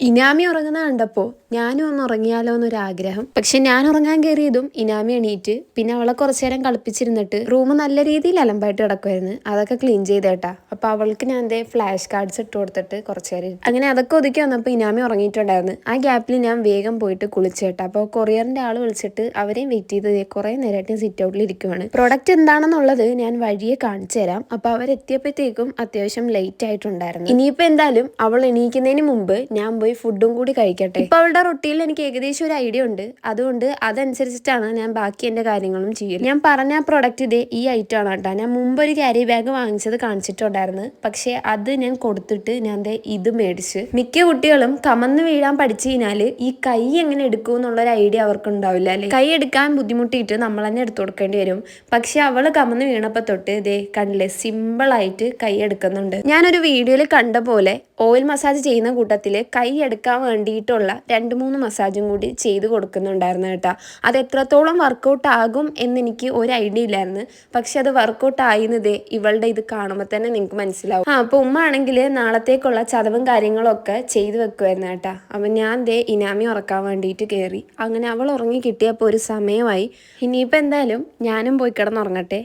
ഇനാമി ഉറങ്ങുന്ന കണ്ടപ്പോൾ ഞാനും ഒന്ന് ഉറങ്ങിയാലോ എന്നൊരാഗ്രഹം. പക്ഷെ ഞാൻ ഉറങ്ങാൻ കയറിയതും ഇനാമി എണീറ്റ്. പിന്നെ അവളെ കുറച്ചു നേരം കളിപ്പിച്ചിരുന്നിട്ട് റൂം നല്ല രീതിയിൽ അലമ്പായിട്ട് കിടക്കുമായിരുന്നു. അതൊക്കെ ക്ലീൻ ചെയ്തേട്ടാ. അപ്പോൾ അവൾക്ക് ഞാൻ എന്തേ ഫ്ലാഷ് കാർഡ്സ് ഇട്ട് കൊടുത്തിട്ട് കുറച്ചു നേരം അങ്ങനെ അതൊക്കെ ഒതുക്കി വന്നപ്പോൾ ഇനാമി ഉറങ്ങിയിട്ടുണ്ടായിരുന്നു. ആ ഗ്യാപ്പിൽ ഞാൻ വേഗം പോയിട്ട് കുളിച്ചേട്ടാ. അപ്പോൾ കൊറിയറിൻ്റെ ആൾ വിളിച്ചിട്ട് അവരെയും വെയിറ്റ് ചെയ്ത് കുറേ നേരമായിട്ട് സിറ്റ് ഔട്ടിൽ ഇരിക്കുവാണ്. പ്രൊഡക്റ്റ് എന്താണെന്നുള്ളത് ഞാൻ വഴിയെ കാണിച്ചു തരാം. അപ്പോൾ അവരെത്തിയപ്പോഴത്തേക്കും അത്യാവശ്യം ലേറ്റ് ആയിട്ടുണ്ടായിരുന്നു. ഇനിയിപ്പോൾ എന്തായാലും അവൾ എണീക്കുന്നതിന് മുമ്പ് ഞാൻ പോയി ഫുഡും കൂടി കഴിക്കട്ടെ. ഇപ്പോൾ അവളുടെ റൊട്ടീനിൽ എനിക്ക് ഏകദേശം ഒരു ഐഡിയ ഉണ്ട്. അതുകൊണ്ട് അതനുസരിച്ചിട്ടാണ് ഞാൻ ബാക്കി എൻ്റെ കാര്യങ്ങളും ചെയ്യും. ഞാൻ പറഞ്ഞ ആ പ്രൊഡക്റ്റ് ഇതേ ഈ ഐറ്റം ആണ് കേട്ടോ. ഞാൻ മുമ്പ് ഒരു ക്യാരി ബാഗ് വാങ്ങിച്ചത് കാണിച്ചിട്ടുണ്ടായിരുന്നു. പക്ഷേ അത് ഞാൻ കൊടുത്തിട്ട് ഞാൻ ഇത് മേടിച്ച്. മിക്ക കുട്ടികളും കമന്ന് വീഴാൻ പഠിച്ചു കഴിഞ്ഞാൽ ഈ കൈ എങ്ങനെ എടുക്കും എന്നുള്ളൊരു ഐഡിയ അവർക്ക് ഉണ്ടാവില്ല അല്ലേ. കൈ എടുക്കാൻ ബുദ്ധിമുട്ടിയിട്ട് നമ്മൾ തന്നെ എടുത്തു കൊടുക്കേണ്ടി വരും. പക്ഷെ അവൾ കമന്ന് വീണപ്പോൾ തൊട്ട് ഇതേ കണ്ടില്ലേ സിമ്പിളായിട്ട് കൈ എടുക്കുന്നുണ്ട്. ഞാനൊരു വീഡിയോയിൽ കണ്ട പോലെ ഓയിൽ മസാജ് ചെയ്യുന്ന കൂട്ടത്തിൽ കൈ എടുക്കാൻ വേണ്ടിയിട്ടുള്ള 2-3 മസാജും കൂടി ചെയ്ത് കൊടുക്കുന്നുണ്ടായിരുന്നു കേട്ടോ. അത് എത്രത്തോളം വർക്കൗട്ട് ആകും എന്നെനിക്ക് ഒരു ഐഡിയ ഇല്ലായിരുന്നു. പക്ഷെ അത് വർക്കൗട്ട് ആയിരുന്നതേ ഇവളുടെ ഇത് കാണുമ്പോൾ തന്നെ നിങ്ങൾക്ക് മനസ്സിലാവും. അപ്പോൾ ഉമ്മ ആണെങ്കിൽ നാളത്തേക്കുള്ള ചതവും കാര്യങ്ങളൊക്കെ ചെയ്ത് വെക്കുമായിരുന്നു കേട്ടോ. അപ്പം ഞാൻ ഇനാമി ഉറക്കാൻ വേണ്ടിയിട്ട് കയറി. അങ്ങനെ അവൾ ഉറങ്ങി കിട്ടിയപ്പോൾ ഒരു സമയമായി. ഇനിയിപ്പോൾ എന്തായാലും ഞാനും പോയി കിടന്നുറങ്ങട്ടെ.